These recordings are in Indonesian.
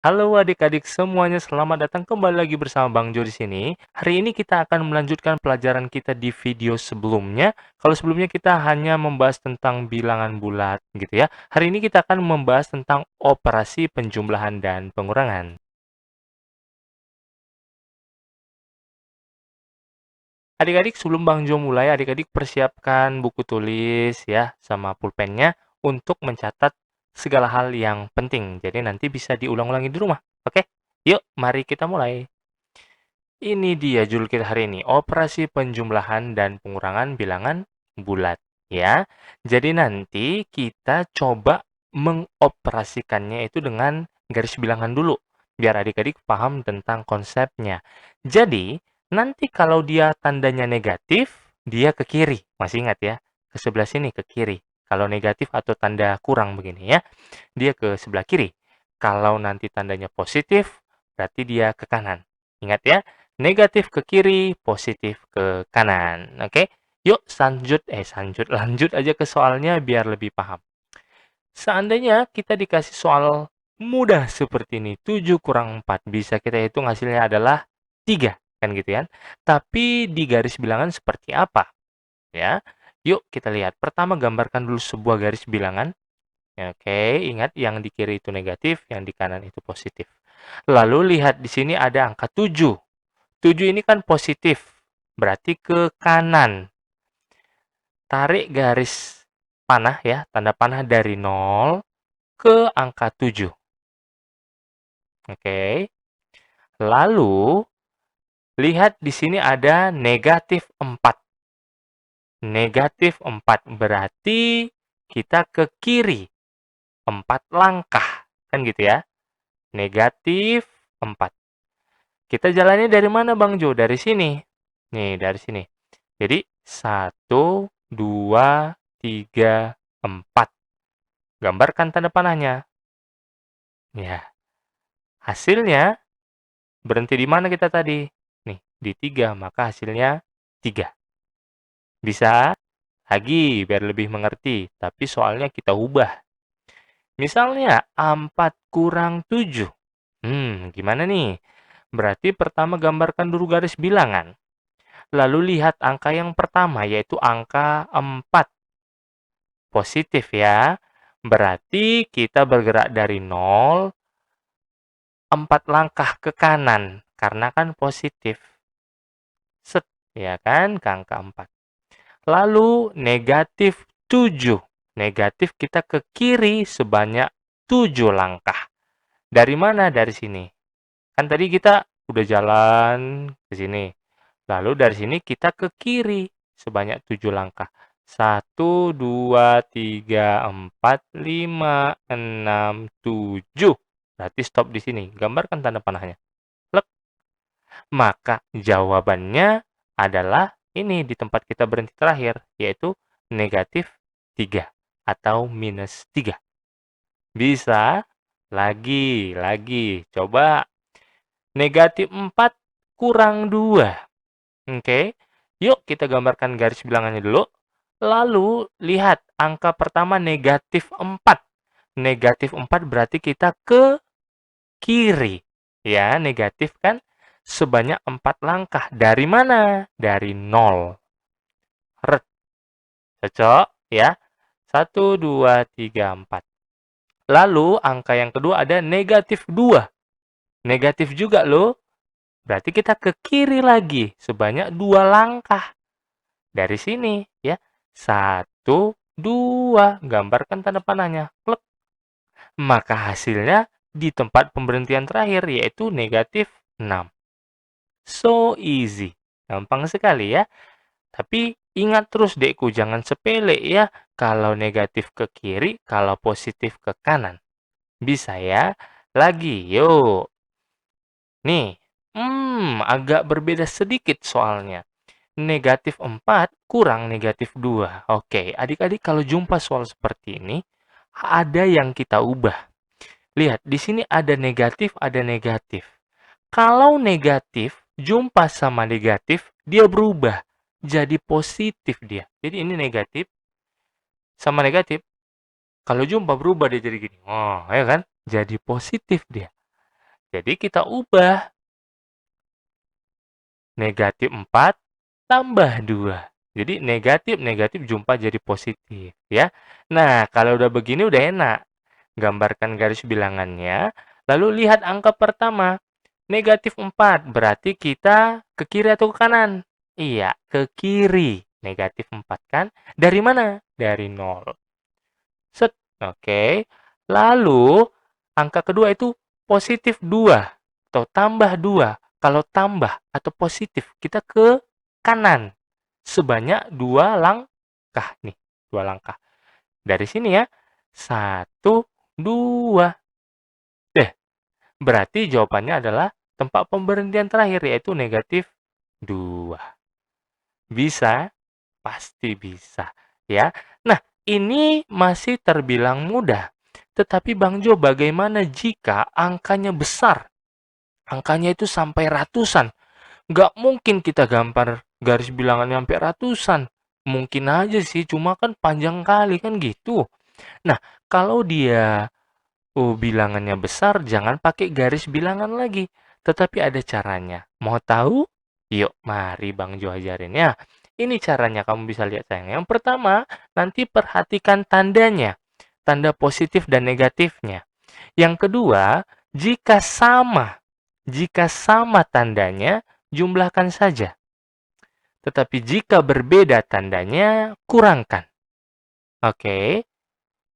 Halo adik-adik semuanya, selamat datang kembali lagi bersama Bang Jo di sini. Hari ini kita akan melanjutkan pelajaran kita di video sebelumnya. Kalau sebelumnya kita hanya membahas tentang bilangan bulat gitu ya. Hari ini kita akan membahas tentang operasi penjumlahan dan pengurangan. Adik-adik, sebelum Bang Jo mulai, adik-adik persiapkan buku tulis ya sama pulpennya untuk mencatat segala hal yang penting. Jadi nanti bisa diulang-ulangi di rumah. Oke? Yuk, mari kita mulai. Ini dia judul kita hari ini, operasi penjumlahan dan pengurangan bilangan bulat, ya. Jadi nanti kita coba mengoperasikannya itu dengan garis bilangan dulu, biar adik-adik paham tentang konsepnya. Jadi, nanti kalau dia tandanya negatif, dia ke kiri. Masih ingat ya? Ke sebelah sini, ke kiri. Kalau negatif atau tanda kurang begini ya, dia ke sebelah kiri. Kalau nanti tandanya positif, berarti dia ke kanan. Ingat ya, negatif ke kiri, positif ke kanan. Oke? Yuk, lanjut aja ke soalnya biar lebih paham. Seandainya kita dikasih soal mudah seperti ini, 7 kurang 4, bisa kita hitung hasilnya adalah 3, kan gitu kan? Tapi di garis bilangan seperti apa? Ya, yuk kita lihat. Pertama, gambarkan dulu sebuah garis bilangan. Oke, ingat yang di kiri itu negatif, yang di kanan itu positif. Lalu lihat di sini ada angka 7. 7 ini kan positif, berarti ke kanan. Tarik garis panah ya, tanda panah dari 0 ke angka 7. Oke. Lalu lihat di sini ada negatif 4. Negatif 4 berarti kita ke kiri 4 langkah. Kan gitu ya. Negatif 4. Kita jalannya dari mana Bang Jo? Dari sini. Nih, dari sini. Jadi, 1, 2, 3, 4. Gambarkan tanda panahnya. Ya, hasilnya berhenti di mana kita tadi? Nih, di 3, maka hasilnya 3. Bisa? Lagi, biar lebih mengerti. Tapi soalnya kita ubah. Misalnya, 4 kurang 7. Gimana nih? Berarti pertama gambarkan dulu garis bilangan. Lalu lihat angka yang pertama, yaitu angka 4. Positif ya. Berarti kita bergerak dari 0, 4 langkah ke kanan. Karena kan positif. Set, ya kan? Ke angka 4. Lalu negatif 7. Negatif kita ke kiri sebanyak 7 langkah. Dari mana? Dari sini. Kan tadi kita udah jalan ke sini. Lalu dari sini kita ke kiri sebanyak 7 langkah. 1, 2, 3, 4, 5, 6, 7. Berarti stop di sini. Gambarkan tanda panahnya. Plek. Maka jawabannya adalah ini di tempat kita berhenti terakhir, yaitu negatif 3 atau minus 3. Bisa? Lagi. Coba. Negatif 4 kurang 2. Oke. Yuk kita gambarkan garis bilangannya dulu. Lalu lihat angka pertama negatif 4. Negatif 4 berarti kita ke kiri. Ya, negatif kan sebanyak 4 langkah. Dari mana? Dari 0. Ret. Cocok ya. 1, 2, 3, 4. Lalu angka yang kedua ada negatif 2. Negatif juga loh. Berarti kita ke kiri lagi sebanyak 2 langkah. Dari sini ya. 1, 2. Gambarkan tanda panahnya. Plek. Maka hasilnya di tempat pemberhentian terakhir yaitu negatif 6. So easy. Gampang sekali ya. Tapi ingat terus dekku, jangan sepele ya. Kalau negatif ke kiri, kalau positif ke kanan. Bisa ya? Lagi, yuk. Nih, agak berbeda sedikit soalnya. Negatif 4 kurang negatif 2. Oke, adik-adik kalau jumpa soal seperti ini, ada yang kita ubah. Lihat, di sini ada negatif, ada negatif. Kalau negatif, jumpa sama negatif, dia berubah. Jadi positif dia. Jadi ini negatif sama negatif. Kalau jumpa berubah dia jadi gini. Oh, ya kan? Jadi positif dia. Jadi kita ubah. Negatif 4 tambah 2. Jadi negatif jumpa jadi positif ya. Nah, kalau udah begini udah enak. Gambarkan garis bilangannya, lalu lihat angka pertama. Negatif 4 berarti kita ke kiri atau ke kanan? Iya, ke kiri. Negatif 4 kan? Dari mana? Dari 0. Set. Oke. Lalu, angka kedua itu positif 2 atau tambah 2. Kalau tambah atau positif, kita ke kanan. Sebanyak 2 langkah nih. 2 langkah. Dari sini ya. 1, 2. Deh, berarti jawabannya adalah tempat pemberhentian terakhir, yaitu negatif 2. Bisa? Pasti bisa. Ya. Nah, ini masih terbilang mudah. Tetapi Bang Jo, bagaimana jika angkanya besar? Angkanya itu sampai ratusan. Nggak mungkin kita gambar garis bilangannya sampai ratusan. Mungkin aja sih, cuma kan panjang kali kan gitu. Nah, kalau dia bilangannya besar, jangan pakai garis bilangan lagi. Tetapi ada caranya. Mau tahu? Yuk, mari Bang Jo ajarin ya. Ini caranya, kamu bisa lihat sayang. Yang pertama, nanti perhatikan tandanya. Tanda positif dan negatifnya. Yang kedua, jika sama tandanya, jumlahkan saja. Tetapi jika berbeda tandanya, kurangkan. Oke,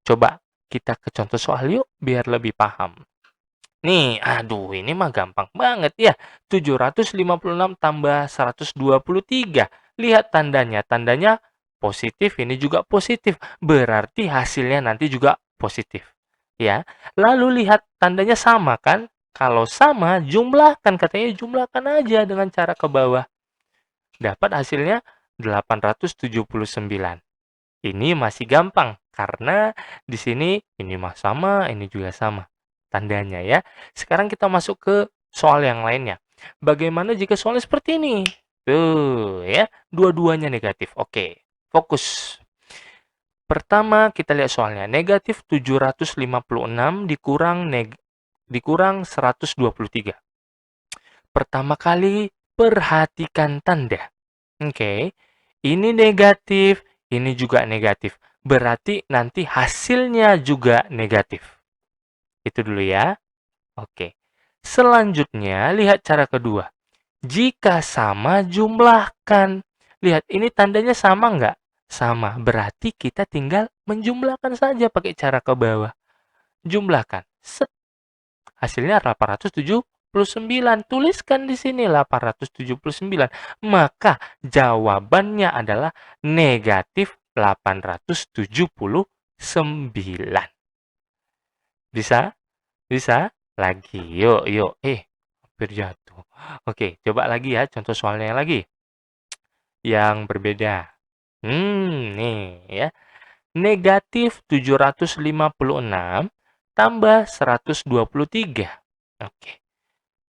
coba kita ke contoh soal yuk, biar lebih paham. Nih, aduh ini mah gampang banget ya. 756 tambah 123. Lihat tandanya. Tandanya positif, ini juga positif. Berarti hasilnya nanti juga positif. Ya. Lalu lihat tandanya sama kan? Kalau sama, jumlahkan. Katanya jumlahkan aja dengan cara ke bawah. Dapat hasilnya 879. Ini masih gampang karena di sini ini mah sama, ini juga sama tandanya ya. Sekarang kita masuk ke soal yang lainnya. Bagaimana jika soalnya seperti ini? Tuh ya, dua-duanya negatif. Oke, fokus. Pertama kita lihat soalnya. Negatif 756 dikurang 123. Pertama kali perhatikan tanda. Oke. Ini negatif, ini juga negatif. Berarti nanti hasilnya juga negatif. Itu dulu ya. Oke. Selanjutnya, lihat cara kedua. Jika sama, jumlahkan. Lihat, ini tandanya sama nggak? Sama. Berarti kita tinggal menjumlahkan saja pakai cara ke bawah. Jumlahkan. Set. Hasilnya 879. Tuliskan di sini 879. Maka jawabannya adalah negatif 879. Bisa? Bisa? Lagi. Yuk, yuk. Hampir jatuh. Oke, coba lagi ya. Contoh soalnya lagi. Yang berbeda. Nih ya. Negatif 756 tambah 123. Oke.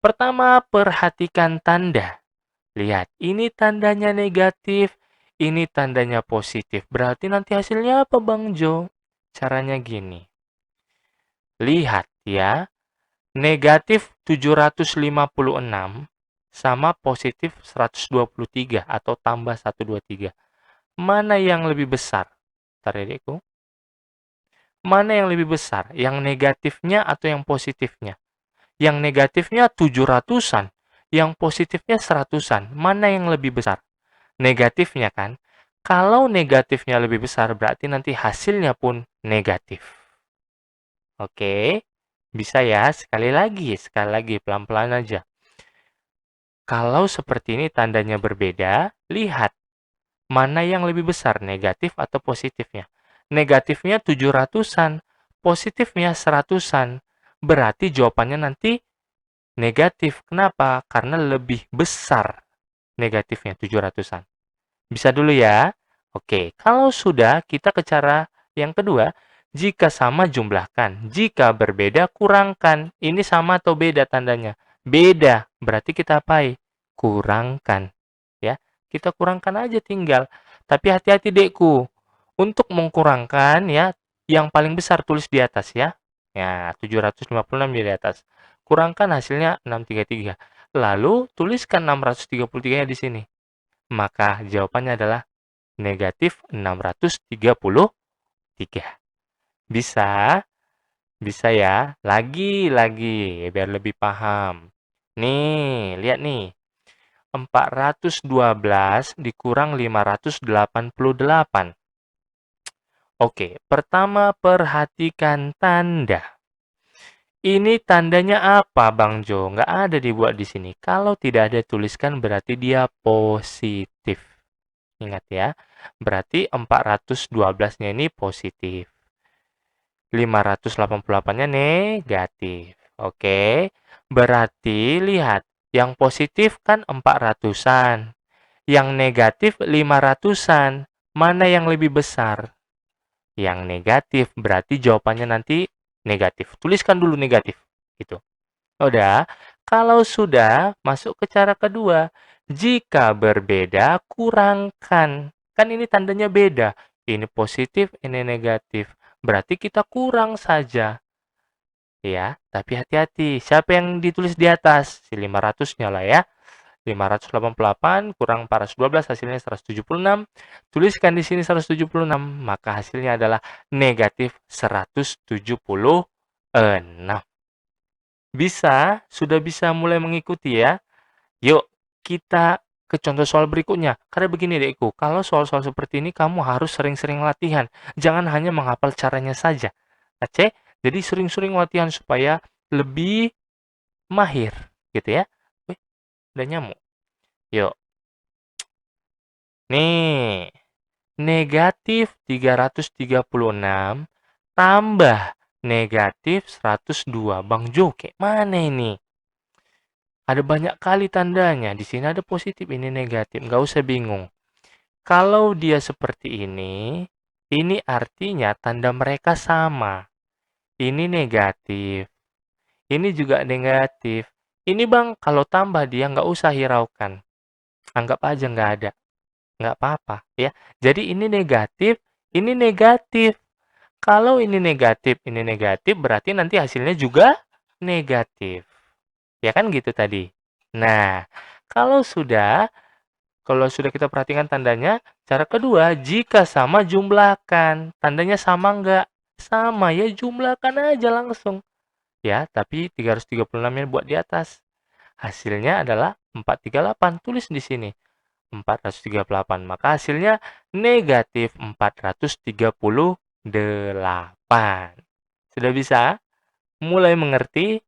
Pertama, perhatikan tanda. Lihat, ini tandanya negatif, ini tandanya positif. Berarti nanti hasilnya apa, Bang Jo? Caranya gini. Lihat ya, negatif 756 sama positif 123 atau tambah 123. Mana yang lebih besar? Bentar ya, Dekku. Mana yang lebih besar? Yang negatifnya atau yang positifnya? Yang negatifnya 700-an, yang positifnya 100-an. Mana yang lebih besar? Negatifnya kan? Kalau negatifnya lebih besar, berarti nanti hasilnya pun negatif. Oke, bisa ya? Sekali lagi, pelan-pelan aja. Kalau seperti ini tandanya berbeda, lihat mana yang lebih besar, negatif atau positifnya. Negatifnya 700-an, positifnya 100-an. Berarti jawabannya nanti negatif. Kenapa? Karena lebih besar negatifnya 700-an. Bisa dulu ya. Oke, kalau sudah kita ke cara yang kedua. Jika sama jumlahkan, jika berbeda kurangkan. Ini sama atau beda tandanya? Beda, berarti kita apain? Kurangkan. Ya, kita kurangkan aja tinggal. Tapi hati-hati dekku. Untuk mengkurangkan ya, yang paling besar tulis di atas ya. Ya, 756 di atas. Kurangkan hasilnya 633. Lalu tuliskan 633-nya di sini. Maka jawabannya adalah negatif 633. Bisa? Bisa ya? Lagi, biar lebih paham. Nih, lihat nih. 412 dikurang 588. Oke, pertama perhatikan tanda. Ini tandanya apa, Bang Jo? Nggak ada dibuat di sini. Kalau tidak ada tuliskan berarti dia positif. Ingat ya, berarti 412-nya ini positif. 588-nya negatif. Oke, berarti lihat, yang positif kan 400-an. Yang negatif 500-an. Mana yang lebih besar? Yang negatif, berarti jawabannya nanti negatif. Tuliskan dulu negatif. Gitu. Udah, kalau sudah, masuk ke cara kedua. Jika berbeda, kurangkan. Kan ini tandanya beda. Ini positif, ini negatif. Berarti kita kurang saja. Ya, tapi hati-hati. Siapa yang ditulis di atas? Si 500-nya lah ya. 588 kurang 412 hasilnya 176. Tuliskan di sini 176, maka hasilnya adalah negatif 176. Bisa? Sudah bisa mulai mengikuti ya? Yuk, kita ke contoh soal berikutnya. Karena begini Dekku, kalau soal-soal seperti ini kamu harus sering-sering latihan. Jangan hanya menghafal caranya saja. Oke? Jadi sering-sering latihan supaya lebih mahir, gitu ya. Wih, udah nyamuk. Yuk. Nih, negatif 336 tambah negatif 102. Bang Jo, kayak mana ini? Ada banyak kali tandanya. Di sini ada positif, ini negatif. Nggak usah bingung. Kalau dia seperti ini artinya tanda mereka sama. Ini negatif. Ini juga negatif. Ini Bang, kalau tambah dia nggak usah hiraukan. Anggap aja nggak ada. Nggak apa-apa ya. Jadi ini negatif, ini negatif. Kalau ini negatif, berarti nanti hasilnya juga negatif. Ya kan gitu tadi. Nah, kalau sudah kita perhatikan tandanya, cara kedua, jika sama jumlahkan. Tandanya sama nggak? Sama ya, jumlahkan aja langsung. Ya, tapi 336-nya buat di atas. Hasilnya adalah 438. Tulis di sini. 438. Maka hasilnya negatif 438. Sudah bisa? Mulai mengerti?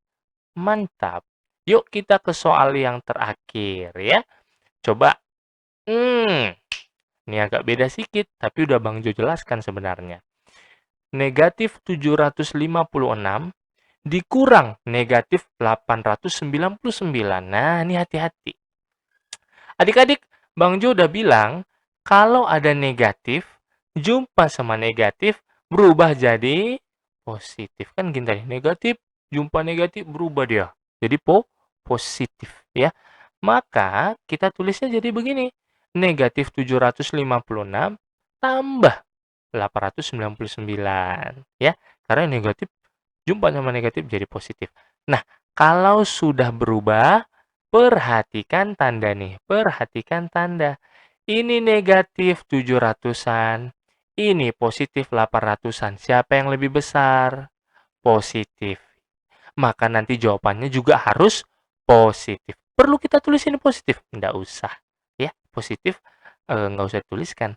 Mantap. Yuk kita ke soal yang terakhir ya. Coba. Ini agak beda sedikit, tapi udah Bang Jo jelaskan sebenarnya. Negatif 756 dikurang negatif 899. Nah, ini hati-hati. Adik-adik, Bang Jo udah bilang, kalau ada negatif, jumpa sama negatif, berubah jadi positif. Kan gini tadi, negatif, jumpa negatif, berubah dia. Jadi positif. Ya. Maka, kita tulisnya jadi begini. Negatif 756 tambah 899. Ya, karena negatif, jumpa sama negatif jadi positif. Nah, kalau sudah berubah, perhatikan tanda nih, perhatikan tanda. Ini negatif 700-an, ini positif 800-an. Siapa yang lebih besar? Positif. Maka nanti jawabannya juga harus positif. Perlu kita tulis ini positif? Nggak usah. Ya, positif nggak usah tuliskan.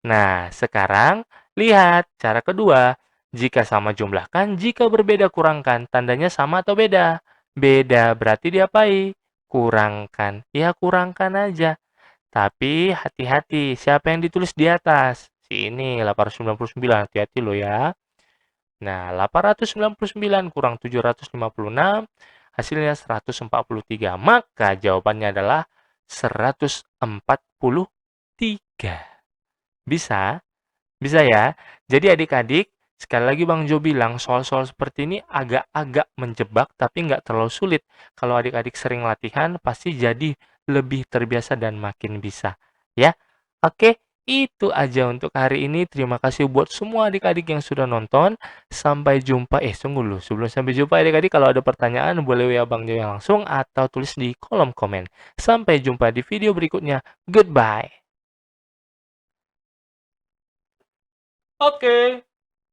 Nah, sekarang lihat cara kedua. Jika sama jumlahkan, jika berbeda kurangkan. Tandanya sama atau beda? Beda, berarti diapain? Kurangkan. Ya, kurangkan aja. Tapi hati-hati, siapa yang ditulis di atas? Si ini, 899. Hati-hati loh ya. Nah, 899 kurang 756, hasilnya 143. Maka jawabannya adalah 143. Bisa? Bisa ya? Jadi adik-adik, sekali lagi Bang Jo bilang, soal-soal seperti ini agak-agak menjebak, tapi nggak terlalu sulit. Kalau adik-adik sering latihan, pasti jadi lebih terbiasa dan makin bisa. Ya, oke. Itu aja untuk hari ini. Terima kasih buat semua adik-adik yang sudah nonton. Sampai jumpa. Sungguh dulu. Sebelum sampai jumpa adik-adik, kalau ada pertanyaan boleh WA Bang Joy langsung atau tulis di kolom komen. Sampai jumpa di video berikutnya. Goodbye. Oke.